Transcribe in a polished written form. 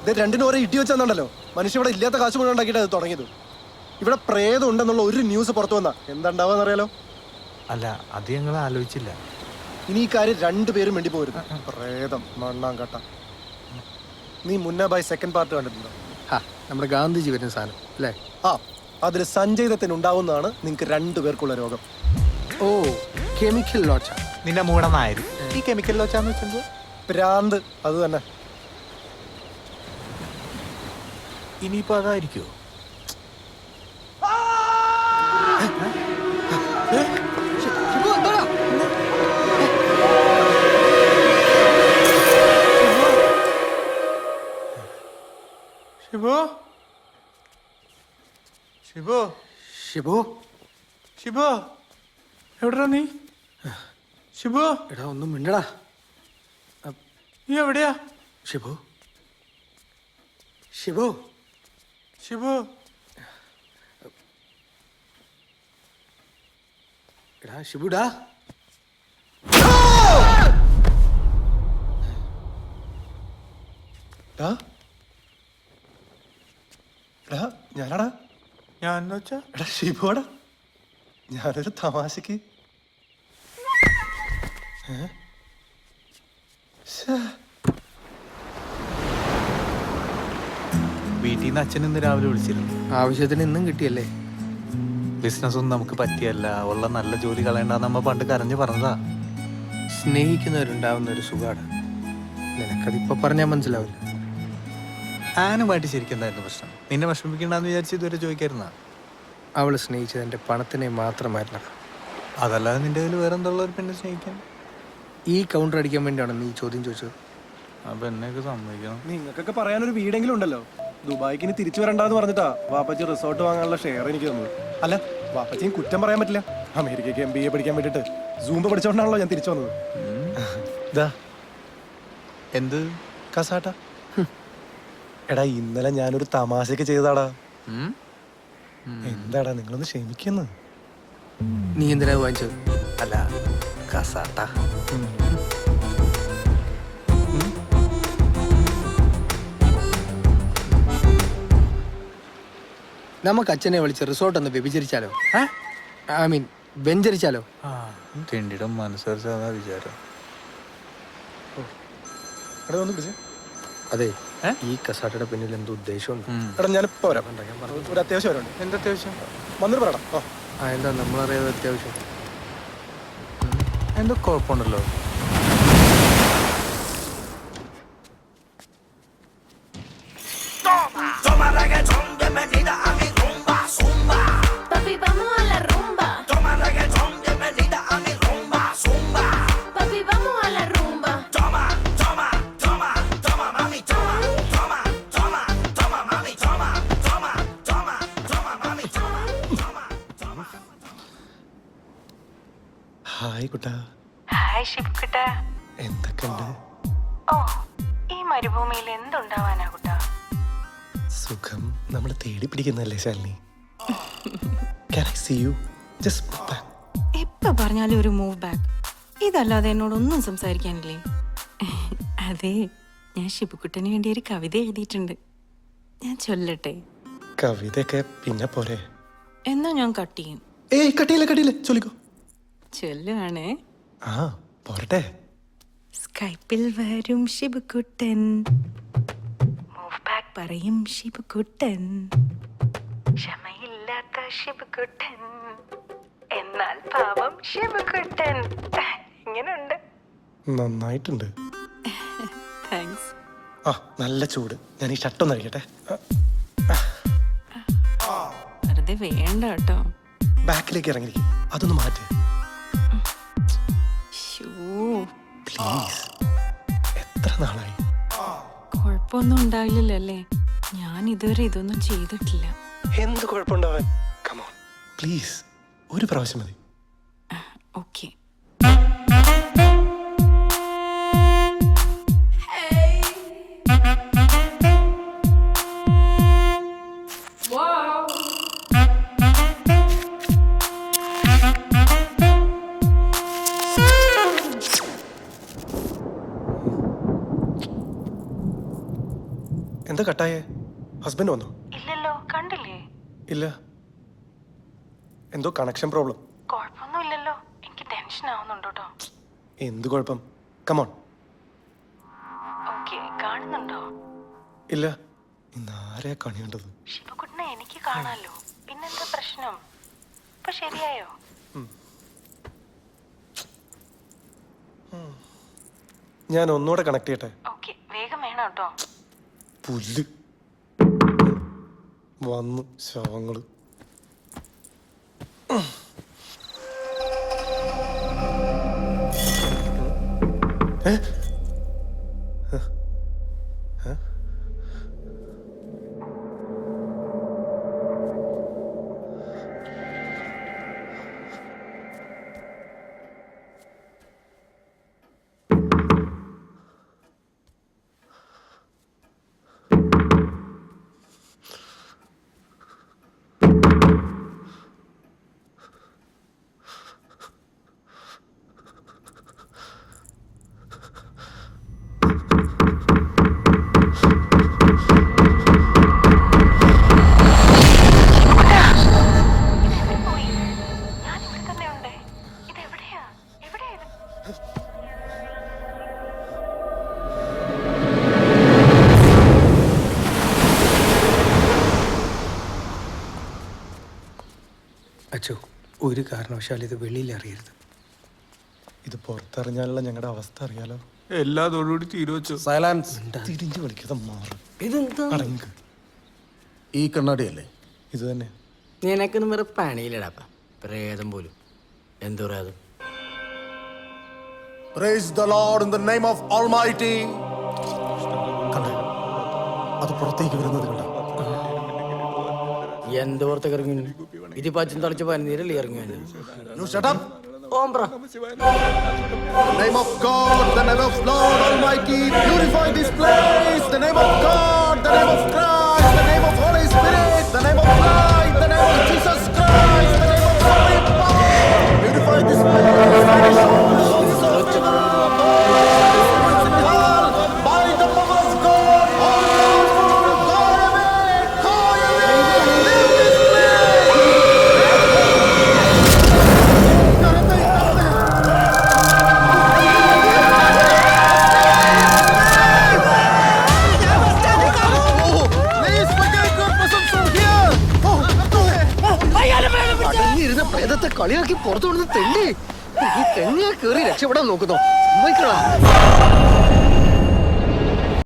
ഇത് രണ്ടിനും ഓരോ ഇടി വെച്ചെന്നുണ്ടല്ലോ മനുഷ്യ ഇവിടെ ഇല്ലാത്ത കാശ് മുഴുവൻ ഉണ്ടാക്കിയിട്ട് അത് തുടങ്ങിയത്. ഇവിടെ പ്രേതം ഉണ്ടെന്നുള്ള ഒരു ന്യൂസ് പുറത്തു വന്നാ എന്താ ഉണ്ടാവാന്ന് അറിയാലോ. അല്ല അത് ഞങ്ങൾ ആലോചിച്ചില്ല. ഇനി ഈ കാര്യം രണ്ടുപേരും വേണ്ടി പോരുത്. പ്രേതം മണ്ണാങ്കട്ട. നീ മുന്ന ബൈ സെക്കൻഡ് പാർട്ട് കണ്ടിട്ടുണ്ടോ? നമ്മുടെ ഗാന്ധിജി വരുന്ന സാധനം അല്ലേ? ആ, അതിൽ സഞ്ജയ് ദത്തിന് ഉണ്ടാവുന്നതാണ് നിങ്ങൾക്ക് രണ്ടുപേർക്കുള്ള രോഗം. ഓ, കെമിക്കൽ ലോച്ച. നിന്റെ മൂടനായിരുന്നു ഈ കെമിക്കൽ ലോച്ചാന്ന് വെച്ചത്. ഭ്രാന്ത് അത് തന്നെ. ഇനിയിപ്പോ അതായിരിക്കോ? ഷിബു ഷിബു ഷിബു ഷിബു എവിടെടാ നീ? ഷിബു എടാ ഒന്നും മിണ്ടടാ. നീ എവിടെയാ? ഷിബു ഷിബു ഷിബു എടാ ഷിബുടാ. ഞാനാടാ. ഞാൻ വെച്ചാ എടാ ഷിബുവാടാ. ഞാനൊരു തമാശക്ക്. വീട്ടിൽ നിന്ന് അച്ഛൻ ഇന്ന് രാവിലെ വിളിച്ചിരുന്നു. ആവശ്യത്തിന് ഇന്നും കിട്ടിയല്ലേ? ബിസിനസ് ഒന്നും നമുക്ക് പറ്റിയല്ല, ഉള്ള നല്ല ജോലി കളയണ്ടെന്ന് നമ്മ പണ്ട് കരഞ്ഞു പറഞ്ഞതാ. സ്നേഹിക്കുന്നവരുണ്ടാവുന്ന ഒരു സുഖാണ്. നിനക്കതിപ്പോ പറഞ്ഞാൽ മനസ്സിലാവില്ല. ആനുമായിട്ട് ശരിക്കും എന്തായിരുന്നു പ്രശ്നം? നിന്നെ വിഷമിക്കണ്ടെന്ന് വിചാരിച്ച് ഇതുവരെ ചോദിക്കായിരുന്ന? അവള് സ്നേഹിച്ചത് എൻ്റെ പണത്തിനെ മാത്രമായിരുന്ന. അതല്ലാതെ നിന്റെ കയ്യിൽ വേറെ എന്തുള്ള ഒരു പെണ്ണെ സ്നേഹിക്കാൻ? ഈ കൗണ്ടർ അടിക്കാൻ വേണ്ടിയാണ് നീ ചോദ്യം ചോദിച്ചത്. അപ്പൊ എന്നെയൊക്കെ സമ്മതിക്കണം. നിങ്ങൾക്കൊക്കെ പറയാനൊരു വീടെങ്കിലും ഉണ്ടല്ലോ. ദുബായിക്ക് ഇനി തിരിച്ചു വരണ്ടെന്ന് പറഞ്ഞിട്ടാ വാപ്പച്ചി റിസോർട്ട് വാങ്ങാനുള്ള ഷെയർ എനിക്ക് തന്നത്. അല്ല, വാപ്പച്ചിയും കുറ്റം പറയാൻ പറ്റില്ല. അമേരിക്കയ്ക്ക് MBA പഠിക്കാൻ വേണ്ടിട്ട് സൂംബ പഠിച്ചോണ്ടാണല്ലോ ഞാൻ തിരിച്ചു വന്നത്. എന്ത് കസാട്ട? എടാ ഇന്നലെ ഞാനൊരു തമാശക്ക് ചെയ്തതാടാ. എന്താടാ നിങ്ങളൊന്ന് ക്ഷമിക്കുന്നു. നീ എന്തിനാ വാങ്ങിച്ചത്? അല്ല കസാട്ട. നമുക്ക് അച്ഛനെ വിളിച്ച് റിസോർട്ട് ഒന്ന് വ്യഭിചരിച്ചാലോ? I mean വെഞ്ചരിച്ചാലോ? തിണ്ടിയുടെ മനസ്സരിച്ചാ വിചാരം. അതെ, ഈ കസാട്ടയുടെ പിന്നിൽ എന്തോ ഉദ്ദേശമുണ്ട്. എടാ ഞാനിപ്പോ വരാം. ഒരു അത്യാവശ്യം വരാനുണ്ട്. എന്തത്യാവശ്യം? വന്നിട്ട് പറയടാ. എന്താ നമ്മളറിയാതെ അത്യാവശ്യം? എന്തോ കുഴപ്പമുണ്ടല്ലോ. ഹായ് കുട്ടാ. ഹായ് ഷിബുക്കുട്ടാ. എന്തൊക്കെയുണ്ട്? ഓ, ഈ മരുഭൂമിയിൽ എന്തുണ്ടാവാനാ കുട്ടാ? സുഖം. നമ്മൾ തേടി പിടിക്കുന്നല്ലേ Shalini. Can I see you? Just move back. എപ്പോ പറഞ്ഞാലും ഒരു മൂവ് ബാക്ക്. ഇതല്ലാതെ എന്നോടൊന്നും സംസാരിക്കാനില്ലേ? അതെ, ഞാൻ ഷിബുക്കുട്ടന് വേണ്ടി ഒരു കവിത എഴുതിയിട്ടുണ്ട്. ഞാൻ ചൊല്ലട്ടെ? കവിതയൊക്കെ പിന്നെ പോരെ. എന്നാ ഞാൻ കട്ട് ചെയ്യും. ഏയ് കട്ടിയില്ല ചൊല്ലിക്കോ. ചൊല്ലുവാണ്. ആ പോരട്ടെ. സ്കൈപ്പിൽ വരും ഷിബുക്കുട്ടൻ, മൂവ് ബാക്ക് പറയും ഷിബുക്കുട്ടൻ, ക്ഷമയില്ലാത്ത ഷിബുക്കുട്ടൻ, എന്നാൽ പാവം ഷിബുക്കുട്ടൻ. ഇങ്ങനുണ്ട്. നന്നായിട്ടുണ്ട്. താങ്ക്സ്. ആ നല്ല ചൂട്. ഞാൻ ഈ ഷർട്ടൊന്ന് അഴിക്കട്ടെ. വെറുതെ വേണ്ട കേട്ടോ. ബാക്കിലേക്ക് ഇറങ്ങിയിരിക്കും. അതൊന്ന് മാറ്റ് പ്ലീസ്. എത്ര നാളായി? കുഴപ്പമൊന്നും ഉണ്ടാവില്ലല്ലോ അല്ലേ? ഞാൻ ഇതുവരെ ഇതൊന്നും ചെയ്തിട്ടില്ല. എന്ത് കുഴപ്പമുണ്ടാവാൻ? കമോൺ പ്ലീസ്, ഒരു പ്രാവശ്യം മതി. ഓക്കെ. എന്താ കട്ടായേ? ഹസ്ബൻഡ് വന്നോ? ഇല്ലല്ലോ, കണ്ടില്ലേ? ഇല്ല. എന്തോ കണക്ഷൻ പ്രോബ്ലം. കുഴപ്പമൊന്നും ഇല്ലല്ലോ. എനിക്ക് ടെൻഷൻ ആവുന്നുണ്ട് കേട്ടോ. എന്ത് കുഴപ്പം? കമോൺ. ഓക്കെ, കാണുന്നുണ്ടോ? ഇല്ല. ഇന്ന് ആരെയാ കണി കണ്ടത്? ശിവകുട്ടനെ എനിക്ക് കാണാലോ. പിന്നെന്താ പ്രശ്നം? ഇപ്പൊ ശരിയായോ? ഞാൻ ഒന്നുകൂടെ കണക്ട് ചെയ്യട്ടെ? ഓക്കെ, വേഗം വേണം കേട്ടോ. പുല്ല് വന്നു ശവങ്ങള്. അച്ചോ, ഒരു കാരണവശാലും ഇത് വെളിയിൽ അറിയരുത്. ഇത് പുറത്തറിഞ്ഞാലുള്ള ഞങ്ങളുടെ അവസ്ഥ അറിയാലോ. എല്ലാ തോടുകൂടി തീരുവച്ചു. സൈലൻസ്. തിരിഞ്ഞു കളിക്കാതെ മാറും. ഇതെന്താ? അടങ്ങ്. ഈ കണ്ണാടിയല്ലേ? ഇത് തന്നെ. നിനക്കൊന്നും വേറെ പണിയില്ലടാപ്പ. പ്രേതം പോലും. എന്തു പ്രേതം? Praise the Lord in the name of Almighty. കണ്ടേ, അത് പുറത്തേക്ക് വരുന്നത് കണ്ട. എന്ത് പുറത്തേക്ക് ഇറങ്ങി? ഇതിപ്പോ അച്ഛൻ തളിച്ച് പനിനീരല്ലേ ഇറങ്ങി? You shut up. Ombre. The name of God, the name of Lord Almighty, purify this place. The name of God, the name of Christ, the name of Holy Spirit, the name of light, the name of Jesus Christ, the name of Holy Power. Purify this place. By the power of God, all powerful, God away, call away, leave this place. Please forget your presence from here. അടങ്ങിയിരുന്ന പ്രേതത്തെ കളിയാക്കി പുറത്തു വിടുന്ന തെണ്ടി ഈ തെങ്ങിയെ കയറി രക്ഷപ്പെടാൻ നോക്കുന്നോ? സമ്മതിക്കണോ?